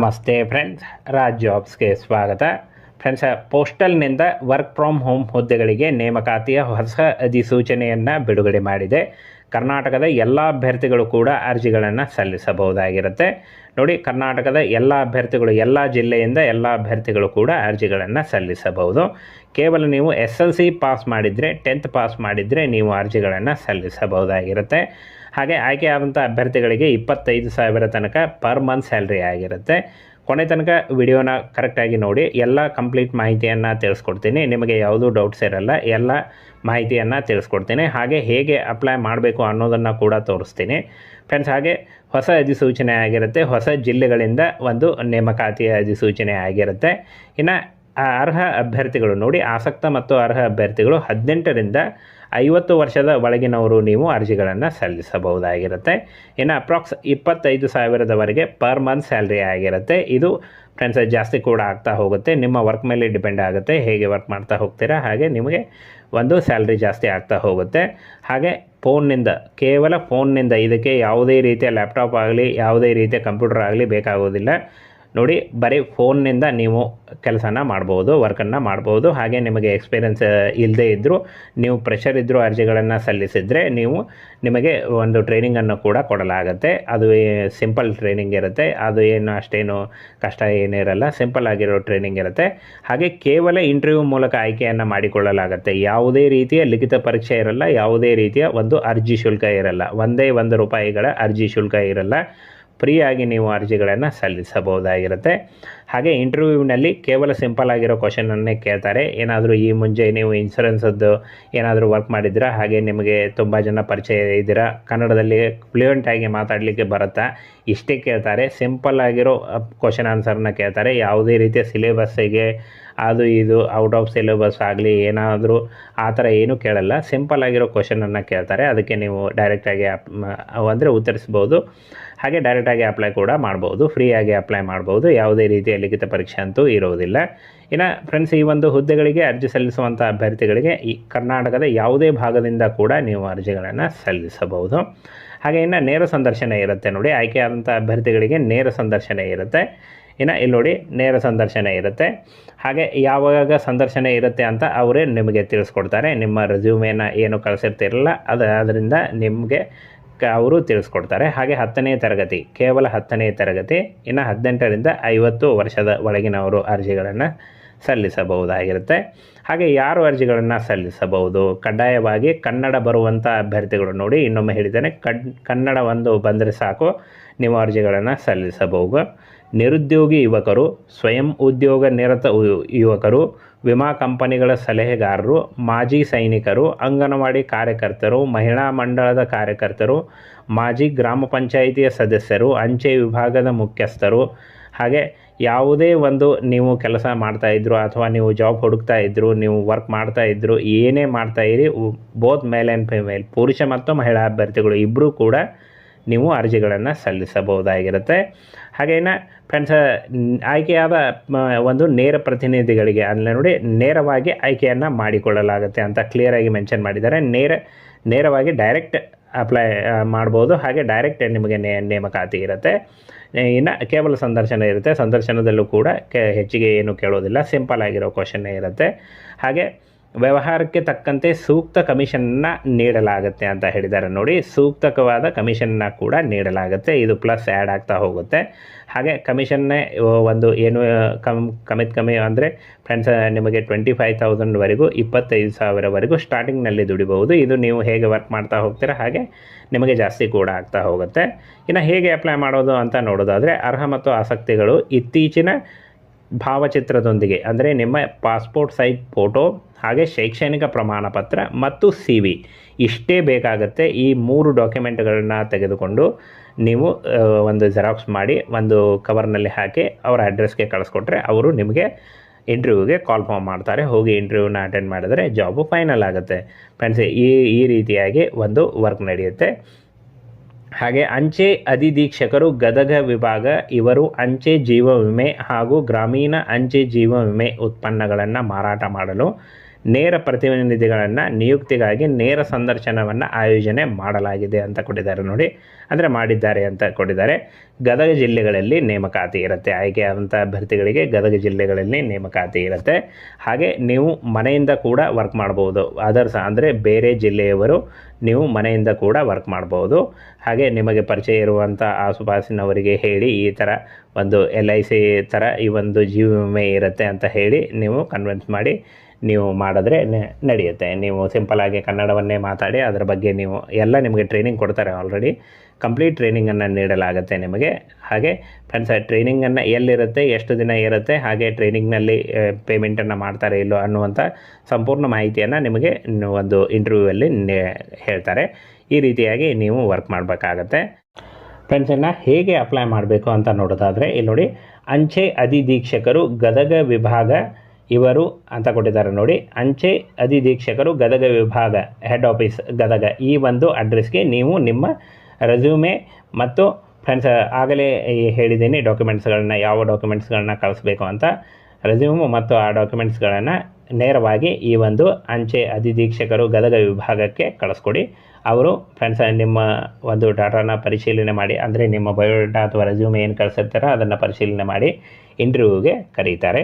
ನಮಸ್ತೆ ಫ್ರೆಂಡ್ಸ್, ರಾಜ್ ಜಾಬ್ಸ್ಗೆ ಸ್ವಾಗತ. Friends, ಪೋಸ್ಟಲ್ನಿಂದ work from home ಹುದ್ದೆಗಳಿಗೆ ನೇಮಕಾತಿಯ ಹೊಸ ಅಧಿಸೂಚನೆಯನ್ನು ಬಿಡುಗಡೆ ಮಾಡಿದೆ. ಕರ್ನಾಟಕದ ಎಲ್ಲ ಅಭ್ಯರ್ಥಿಗಳು ಕೂಡ ಅರ್ಜಿಗಳನ್ನು ಸಲ್ಲಿಸಬಹುದಾಗಿರುತ್ತೆ. ನೋಡಿ, ಕರ್ನಾಟಕದ ಎಲ್ಲ ಅಭ್ಯರ್ಥಿಗಳು, ಎಲ್ಲ ಜಿಲ್ಲೆಯಿಂದ ಎಲ್ಲ ಅಭ್ಯರ್ಥಿಗಳು ಕೂಡ ಅರ್ಜಿಗಳನ್ನು ಸಲ್ಲಿಸಬಹುದು. ಕೇವಲ ನೀವು SLC ಪಾಸ್ ಮಾಡಿದರೆ, 10th ಪಾಸ್ ಮಾಡಿದರೆ ನೀವು ಅರ್ಜಿಗಳನ್ನು ಸಲ್ಲಿಸಬಹುದಾಗಿರುತ್ತೆ. ಹಾಗೆ ಆಯ್ಕೆಯಾದಂಥ ಅಭ್ಯರ್ಥಿಗಳಿಗೆ 25,000 ತನಕ ಪರ್ ಮಂತ್ ಸ್ಯಾಲ್ರಿ ಆಗಿರುತ್ತೆ. ಕೊನೆ ತನಕ ವಿಡಿಯೋನ ಕರೆಕ್ಟಾಗಿ ನೋಡಿ, ಎಲ್ಲ ಕಂಪ್ಲೀಟ್ ಮಾಹಿತಿಯನ್ನು ತಿಳಿಸ್ಕೊಡ್ತೀನಿ. ನಿಮಗೆ ಯಾವುದೂ ಡೌಟ್ಸ್ ಇರಲ್ಲ, ಎಲ್ಲ ಮಾಹಿತಿಯನ್ನು ತಿಳಿಸ್ಕೊಡ್ತೀನಿ. ಹಾಗೆ ಹೇಗೆ ಅಪ್ಲೈ ಮಾಡಬೇಕು ಅನ್ನೋದನ್ನು ಕೂಡ ತೋರಿಸ್ತೀನಿ ಫ್ರೆಂಡ್ಸ್. ಹಾಗೆ ಹೊಸ ಅಧಿಸೂಚನೆ ಆಗಿರುತ್ತೆ, ಹೊಸ ಜಿಲ್ಲೆಗಳಿಂದ ಒಂದು ನೇಮಕಾತಿಯ ಅಧಿಸೂಚನೆ ಆಗಿರುತ್ತೆ. ಇನ್ನು ಅರ್ಹ ಅಭ್ಯರ್ಥಿಗಳು ನೋಡಿ, ಆಸಕ್ತ ಮತ್ತು ಅರ್ಹ ಅಭ್ಯರ್ಥಿಗಳು 18ರಿಂದ 50 ವರ್ಷದ ಒಳಗಿನವರು ನೀವು ಅರ್ಜಿಗಳನ್ನು ಸಲ್ಲಿಸಬಹುದಾಗಿರುತ್ತೆ. ಇನ್ನು ಅಪ್ರಾಕ್ಸ್ 25,000ದವರೆಗೆ ಪರ್ ಮಂತ್ ಸ್ಯಾಲ್ರಿ ಆಗಿರುತ್ತೆ. ಇದು ಫ್ರೆಂಡ್ಸ್ ಜಾಸ್ತಿ ಕೂಡ ಆಗ್ತಾ ಹೋಗುತ್ತೆ, ನಿಮ್ಮ ವರ್ಕ್ ಮೇಲೆ ಡಿಪೆಂಡ್ ಆಗುತ್ತೆ. ಹೇಗೆ ವರ್ಕ್ ಮಾಡ್ತಾ ಹೋಗ್ತೀರಾ ಹಾಗೆ ನಿಮಗೆ ಒಂದು ಸ್ಯಾಲ್ರಿ ಜಾಸ್ತಿ ಆಗ್ತಾ ಹೋಗುತ್ತೆ. ಹಾಗೆ ಫೋನ್ನಿಂದ, ಕೇವಲ ಫೋನ್ನಿಂದ, ಇದಕ್ಕೆ ಯಾವುದೇ ರೀತಿಯ ಲ್ಯಾಪ್ಟಾಪ್ ಆಗಲಿ ಯಾವುದೇ ರೀತಿಯ ಕಂಪ್ಯೂಟರ್ ಆಗಲಿ ಬೇಕಾಗೋದಿಲ್ಲ. ನೋಡಿ, ಬರೀ ಫೋನ್ನಿಂದ ನೀವು ಕೆಲಸನ ಮಾಡ್ಬೋದು, ವರ್ಕನ್ನು ಮಾಡ್ಬೋದು. ಹಾಗೆ ನಿಮಗೆ ಎಕ್ಸ್ಪೀರಿಯೆನ್ಸ್ ಇಲ್ಲದೇ ಇದ್ದರೂ, ನೀವು ಪ್ರೆಷರ್ ಇದ್ದರೂ ಅರ್ಜಿಗಳನ್ನು ಸಲ್ಲಿಸಿದರೆ ನಿಮಗೆ ಒಂದು ಟ್ರೈನಿಂಗನ್ನು ಕೂಡ ಕೊಡಲಾಗುತ್ತೆ. ಅದು ಸಿಂಪಲ್ ಟ್ರೈನಿಂಗ್ ಇರುತ್ತೆ, ಅದು ಏನು ಅಷ್ಟೇನು ಕಷ್ಟ ಏನಿರಲ್ಲ, ಸಿಂಪಲ್ ಆಗಿರೋ ಟ್ರೈನಿಂಗ್ ಇರುತ್ತೆ. ಹಾಗೆ ಕೇವಲ ಇಂಟರ್ವ್ಯೂ ಮೂಲಕ ಆಯ್ಕೆಯನ್ನು ಮಾಡಿಕೊಳ್ಳಲಾಗುತ್ತೆ. ಯಾವುದೇ ರೀತಿಯ ಲಿಖಿತ ಪರೀಕ್ಷೆ ಇರಲ್ಲ, ಯಾವುದೇ ರೀತಿಯ ಒಂದು ಅರ್ಜಿ ಶುಲ್ಕ ಇರಲ್ಲ, ಒಂದೇ ₹1 ಅರ್ಜಿ ಶುಲ್ಕ ಇರಲ್ಲ. ಫ್ರೀಯಾಗಿ ನೀವು ಅರ್ಜಿಗಳನ್ನು ಸಲ್ಲಿಸಬಹುದಾಗಿರುತ್ತೆ. ಹಾಗೆ ಇಂಟರ್ವ್ಯೂವಿನಲ್ಲಿ ಕೇವಲ ಸಿಂಪಲ್ ಆಗಿರೋ ಕ್ವಶನನ್ನೇ ಕೇಳ್ತಾರೆ. ಏನಾದರೂ ಈ ಮುಂಚೆ ನೀವು ಇನ್ಶೂರೆನ್ಸದ್ದು ಏನಾದರೂ ವರ್ಕ್ ಮಾಡಿದ್ದೀರಾ, ಹಾಗೆ ನಿಮಗೆ ತುಂಬ ಜನ ಪರಿಚಯ ಇದ್ದೀರಾ, ಕನ್ನಡದಲ್ಲಿ ಫ್ಲೂಯೆಂಟಾಗಿ ಮಾತಾಡಲಿಕ್ಕೆ ಬರುತ್ತಾ, ಇಷ್ಟೇ ಕೇಳ್ತಾರೆ. ಸಿಂಪಲ್ ಆಗಿರೋ ಕ್ವಶನ್ ಆನ್ಸರ್ನ ಕೇಳ್ತಾರೆ. ಯಾವುದೇ ರೀತಿಯ ಸಿಲೆಬಸ್ಸಿಗೆ ಅದು ಇದು ಔಟ್ ಆಫ್ ಸಿಲೆಬಸ್ ಆಗಲಿ ಏನಾದರೂ ಆ ಥರ ಏನೂ ಕೇಳಲ್ಲ. ಸಿಂಪಲ್ ಆಗಿರೋ ಕ್ವಶನನ್ನು ಕೇಳ್ತಾರೆ. ಅದಕ್ಕೆ ನೀವು ಡೈರೆಕ್ಟಾಗಿ ಅಂದರೆ ಉತ್ತರಿಸ್ಬೋದು. ಹಾಗೆ ಡೈರೆಕ್ಟಾಗಿ ಅಪ್ಲೈ ಕೂಡ ಮಾಡ್ಬೋದು, ಫ್ರೀಯಾಗಿ ಅಪ್ಲೈ ಮಾಡ್ಬೋದು. ಯಾವುದೇ ರೀತಿಯ ಲಿಖಿತ ಪರೀಕ್ಷೆ ಅಂತೂ ಇರೋದಿಲ್ಲ. ಇನ್ನು ಫ್ರೆಂಡ್ಸ್, ಈ ಒಂದು ಹುದ್ದೆಗಳಿಗೆ ಅರ್ಜಿ ಸಲ್ಲಿಸುವಂಥ ಅಭ್ಯರ್ಥಿಗಳಿಗೆ ಈ ಕರ್ನಾಟಕದ ಯಾವುದೇ ಭಾಗದಿಂದ ಕೂಡ ನೀವು ಅರ್ಜಿಗಳನ್ನು ಸಲ್ಲಿಸಬಹುದು. ಹಾಗೆ ಇನ್ನು ನೇರ ಸಂದರ್ಶನ ಇರುತ್ತೆ. ನೋಡಿ, ಆಯ್ಕೆಯಾದಂಥ ಅಭ್ಯರ್ಥಿಗಳಿಗೆ ನೇರ ಸಂದರ್ಶನ ಇರುತ್ತೆ. ಇನ್ನು ಇಲ್ಲಿ ನೋಡಿ, ನೇರ ಸಂದರ್ಶನ ಇರುತ್ತೆ. ಹಾಗೆ ಯಾವಾಗ ಸಂದರ್ಶನ ಇರುತ್ತೆ ಅಂತ ಅವರೇ ನಿಮಗೆ ತಿಳಿಸ್ಕೊಡ್ತಾರೆ. ನಿಮ್ಮ ರೆಸ್ಯೂಮೇನ ಏನು ಕಳಿಸಿರ್ತಿರಲ್ಲ ಅದರಿಂದ ನಿಮಗೆ ಅವರು ತಿಳಿಸ್ಕೊಡ್ತಾರೆ. ಹಾಗೆ 10ನೇ ತರಗತಿ, ಕೇವಲ 10ನೇ ತರಗತಿ, ಇನ್ನು 18ರಿಂದ 50 ವರ್ಷದ ಒಳಗಿನವರು ಅರ್ಜಿಗಳನ್ನು ಸಲ್ಲಿಸಬಹುದಾಗಿರುತ್ತೆ. ಹಾಗೆ ಯಾರು ಅರ್ಜಿಗಳನ್ನು ಸಲ್ಲಿಸಬಹುದು? ಕಡ್ಡಾಯವಾಗಿ ಕನ್ನಡ ಬರುವಂಥ ಅಭ್ಯರ್ಥಿಗಳು. ನೋಡಿ, ಇನ್ನೊಮ್ಮೆ ಹೇಳಿದ್ದೇನೆ, ಕನ್ನಡ ಒಂದು ಬಂದರೆ ಸಾಕು, ನೀವು ಅರ್ಜಿಗಳನ್ನು ಸಲ್ಲಿಸಬಹುದು. ನಿರುದ್ಯೋಗಿ ಯುವಕರು, ಸ್ವಯಂ ಉದ್ಯೋಗ ನಿರತ ಯುವಕರು, ವಿಮಾ ಕಂಪನಿಗಳ ಸಲಹೆಗಾರರು, ಮಾಜಿ ಸೈನಿಕರು, ಅಂಗನವಾಡಿ ಕಾರ್ಯಕರ್ತರು, ಮಹಿಳಾ ಮಂಡಳದ ಕಾರ್ಯಕರ್ತರು, ಮಾಜಿ ಗ್ರಾಮ ಪಂಚಾಯಿತಿಯ ಸದಸ್ಯರು, ಅಂಚೆ ವಿಭಾಗದ ಮುಖ್ಯಸ್ಥರು. ಹಾಗೆ ಯಾವುದೇ ಒಂದು ನೀವು ಕೆಲಸ ಮಾಡ್ತಾಯಿದ್ರು ಅಥವಾ ನೀವು ಜಾಬ್ ಹುಡುಕ್ತಾ ಇದ್ದರು, ನೀವು ವರ್ಕ್ ಮಾಡ್ತಾಯಿದ್ರು, ಏನೇ ಮಾಡ್ತಾಯಿರಿ, ಬೋತ್ ಮೇಲ್ ಆ್ಯಂಡ್ ಫಿಮೇಲ್, ಪುರುಷ ಮತ್ತು ಮಹಿಳಾ ಅಭ್ಯರ್ಥಿಗಳು ಇಬ್ಬರೂ ಕೂಡ ನೀವು ಅರ್ಜಿಗಳನ್ನು ಸಲ್ಲಿಸಬಹುದಾಗಿರುತ್ತೆ. ಹಾಗೇನ ಫ್ರೆಂಡ್ಸ್, ಆಯ್ಕೆಯಾದ ಒಂದು ನೇರ ಪ್ರತಿನಿಧಿಗಳಿಗೆ ಅಂದರೆ ನೋಡಿ, ನೇರವಾಗಿ ಆಯ್ಕೆಯನ್ನು ಮಾಡಿಕೊಳ್ಳಲಾಗುತ್ತೆ ಅಂತ ಕ್ಲಿಯರಾಗಿ ಮೆನ್ಷನ್ ಮಾಡಿದ್ದಾರೆ. ನೇರವಾಗಿ ಡೈರೆಕ್ಟ್ ಅಪ್ಲೈ ಮಾಡ್ಬೋದು. ಹಾಗೆ ಡೈರೆಕ್ಟ್ ನಿಮಗೆ ನೇಮಕಾತಿ ಇರುತ್ತೆ. ಇನ್ನು ಕೇವಲ ಸಂದರ್ಶನ ಇರುತ್ತೆ. ಸಂದರ್ಶನದಲ್ಲೂ ಕೂಡ ಹೆಚ್ಚಿಗೆ ಏನು ಕೇಳೋದಿಲ್ಲ, ಸಿಂಪಲ್ ಆಗಿರೋ ಕ್ವಶನ್ನೇ ಇರುತ್ತೆ. ಹಾಗೆ ವ್ಯವಹಾರಕ್ಕೆ ತಕ್ಕಂತೆ ಸೂಕ್ತ ಕಮಿಷನ್ನ ನೀಡಲಾಗುತ್ತೆ ಅಂತ ಹೇಳಿದ್ದಾರೆ. ನೋಡಿ, ಸೂಕ್ತವಾದ ಕಮಿಷನ್ನ ಕೂಡ ನೀಡಲಾಗುತ್ತೆ. ಇದು ಪ್ಲಸ್ ಆ್ಯಡ್ ಆಗ್ತಾ ಹೋಗುತ್ತೆ. ಹಾಗೆ ಕಮಿಷನ್ನೇ ಒಂದು ಏನು ಕಮ್ಮಿ ಅಂದರೆ ಫ್ರೆಂಡ್ಸ್, ನಿಮಗೆ 25,000ವರೆಗೂ 25,000ವರೆಗೂ ಸ್ಟಾರ್ಟಿಂಗ್ನಲ್ಲಿ ದುಡಿಬಹುದು. ಇದು ನೀವು ಹೇಗೆ ವರ್ಕ್ ಮಾಡ್ತಾ ಹೋಗ್ತೀರಾ ಹಾಗೆ ನಿಮಗೆ ಜಾಸ್ತಿ ಕೂಡ ಆಗ್ತಾ ಹೋಗುತ್ತೆ. ಇನ್ನು ಹೇಗೆ ಅಪ್ಲೈ ಮಾಡೋದು ಅಂತ ನೋಡೋದಾದರೆ, ಅರ್ಹ ಮತ್ತು ಆಸಕ್ತಿಗಳು ಇತ್ತೀಚಿನ ಭಾವಚಿತ್ರದೊಂದಿಗೆ ಅಂದರೆ ನಿಮ್ಮ ಪಾಸ್ಪೋರ್ಟ್ ಸೈಜ್ ಫೋಟೋ, ಹಾಗೆ ಶೈಕ್ಷಣಿಕ ಪ್ರಮಾಣ ಪತ್ರ ಮತ್ತು CV ಇಷ್ಟೇ ಬೇಕಾಗುತ್ತೆ. ಈ 3 ಡಾಕ್ಯುಮೆಂಟ್ಗಳನ್ನ ತೆಗೆದುಕೊಂಡು ನೀವು ಒಂದು ಜೆರಾಕ್ಸ್ ಮಾಡಿ ಒಂದು ಕವರ್ನಲ್ಲಿ ಹಾಕಿ ಅವರ ಅಡ್ರೆಸ್ಗೆ ಕಳಿಸ್ಕೊಟ್ರೆ ಅವರು ನಿಮಗೆ ಇಂಟರ್ವ್ಯೂಗೆ ಕಾಲ್ ಮಾಡ್ತಾರೆ. ಹೋಗಿ ಇಂಟರ್ವ್ಯೂನ ಅಟೆಂಡ್ ಮಾಡಿದರೆ ಜಾಬು ಫೈನಲ್ ಆಗುತ್ತೆ ಫ್ರೆಂಡ್ಸ್. ಈ ರೀತಿಯಾಗಿ ಒಂದು ವರ್ಕ್ ನಡೆಯುತ್ತೆ. ಹಾಗೆ ಅಂಚೆ ಅಧಿಧೀಕ್ಷಕರು, ಗದಗ ವಿಭಾಗ, ಇವರು ಅಂಚೆ ಜೀವ ವಿಮೆ ಹಾಗೂ ಗ್ರಾಮೀಣ ಅಂಚೆ ಜೀವ ವಿಮೆ ಉತ್ಪನ್ನಗಳನ್ನು ಮಾರಾಟ ಮಾಡಲು ನೇರ ಪ್ರತಿನಿಧಿಗಳನ್ನು ನಿಯುಕ್ತಿಗಾಗಿ ನೇರ ಸಂದರ್ಶನವನ್ನು ಆಯೋಜನೆ ಮಾಡಲಾಗಿದೆ ಅಂತ ಕೊಟ್ಟಿದ್ದಾರೆ ನೋಡಿ, ಅಂದರೆ ಮಾಡಿದ್ದಾರೆ ಅಂತ ಕೊಟ್ಟಿದ್ದಾರೆ. ಗದಗ ಜಿಲ್ಲೆಗಳಲ್ಲಿ ನೇಮಕಾತಿ ಇರುತ್ತೆ, ಆಯ್ಕೆಯಾದಂಥ ಅಭ್ಯರ್ಥಿಗಳಿಗೆ ಗದಗ ಜಿಲ್ಲೆಗಳಲ್ಲಿ ನೇಮಕಾತಿ ಇರುತ್ತೆ. ಹಾಗೆ ನೀವು ಮನೆಯಿಂದ ಕೂಡ ವರ್ಕ್ ಮಾಡ್ಬೋದು, ಅದರ್ಸ್ ಅಂದರೆ ಬೇರೆ ಜಿಲ್ಲೆಯವರು ನೀವು ಮನೆಯಿಂದ ಕೂಡ ವರ್ಕ್ ಮಾಡ್ಬೋದು. ಹಾಗೆ ನಿಮಗೆ ಪರಿಚಯ ಇರುವಂಥ ಆಸುಪಾಸಿನವರಿಗೆ ಹೇಳಿ ಈ ಥರ ಒಂದು LIC ಥರ ಈ ಒಂದು ಜೀವ ವಿಮೆ ಇರುತ್ತೆ ಅಂತ ಹೇಳಿ ನೀವು ಕನ್ವಿನ್ಸ್ ಮಾಡಿ ನೀವು ಮಾಡಿದ್ರೆ ನಡೆಯುತ್ತೆ. ನೀವು ಸಿಂಪಲಾಗಿ ಕನ್ನಡವನ್ನೇ ಮಾತಾಡಿ ಅದರ ಬಗ್ಗೆ ನೀವು ಎಲ್ಲ ನಿಮಗೆ ಟ್ರೈನಿಂಗ್ ಕೊಡ್ತಾರೆ, ಆಲ್ರೆಡಿ ಕಂಪ್ಲೀಟ್ ಟ್ರೈನಿಂಗನ್ನು ನೀಡಲಾಗುತ್ತೆ ನಿಮಗೆ. ಹಾಗೆ ಫ್ರೆಂಡ್ಸ್, ಟ್ರೈನಿಂಗನ್ನು ಎಲ್ಲಿರುತ್ತೆ, ಎಷ್ಟು ದಿನ ಇರುತ್ತೆ, ಹಾಗೆ ಟ್ರೈನಿಂಗ್ನಲ್ಲಿ ಪೇಮೆಂಟನ್ನು ಮಾಡ್ತಾರೆ ಇಲ್ಲೋ ಅನ್ನುವಂಥ ಸಂಪೂರ್ಣ ಮಾಹಿತಿಯನ್ನು ನಿಮಗೆ ಒಂದು ಇಂಟರ್ವ್ಯೂವಲ್ಲಿ ಹೇಳ್ತಾರೆ. ಈ ರೀತಿಯಾಗಿ ನೀವು ವರ್ಕ್ ಮಾಡಬೇಕಾಗತ್ತೆ. ಫ್ರೆಂಡ್ಸನ್ನು ಹೇಗೆ ಅಪ್ಲೈ ಮಾಡಬೇಕು ಅಂತ ನೋಡೋದಾದರೆ ಇಲ್ಲಿ ನೋಡಿ, ಅಂಚೆ ಅಧಿಧೀಕ್ಷಕರು ಗದಗ ವಿಭಾಗ ಇವರು ಅಂತ ಕೊಟ್ಟಿದ್ದಾರೆ ನೋಡಿ. ಅಂಚೆ ಅಧಿಧೀಕ್ಷಕರು ಗದಗ ವಿಭಾಗ ಹೆಡ್ ಆಫೀಸ್ ಗದಗ, ಈ ಒಂದು ಅಡ್ರೆಸ್ಗೆ ನೀವು ನಿಮ್ಮ ರೆಸ್ಯೂಮೆ ಮತ್ತು ಫ್ರೆಂಡ್ಸ್ ಆಗಲೇ ಹೇಳಿದ್ದೀನಿ ಡಾಕ್ಯುಮೆಂಟ್ಸ್ಗಳನ್ನ, ಯಾವ ಡಾಕ್ಯುಮೆಂಟ್ಸ್ಗಳನ್ನ ಕಳಿಸ್ಬೇಕು ಅಂತ. ರೆಸ್ಯೂಮ್ ಮತ್ತು ಆ ಡಾಕ್ಯುಮೆಂಟ್ಸ್ಗಳನ್ನು ನೇರವಾಗಿ ಈ ಒಂದು ಅಂಚೆ ಅಧಿಧೀಕ್ಷಕರು ಗದಗ ವಿಭಾಗಕ್ಕೆ ಕಳಿಸ್ಕೊಡಿ. ಅವರು ಫ್ರೆಂಡ್ಸ್ ನಿಮ್ಮ ಒಂದು ಡಾಟಾನ ಪರಿಶೀಲನೆ ಮಾಡಿ, ಅಂದರೆ ನಿಮ್ಮ ಬಯೋಡಾಟಾ ಅಥವಾ ರೆಸ್ಯೂಮ್ ಏನು ಕಳಿಸಿರ್ತಾರೋ ಅದನ್ನು ಪರಿಶೀಲನೆ ಮಾಡಿ ಇಂಟರ್ವ್ಯೂಗೆ ಕರೀತಾರೆ.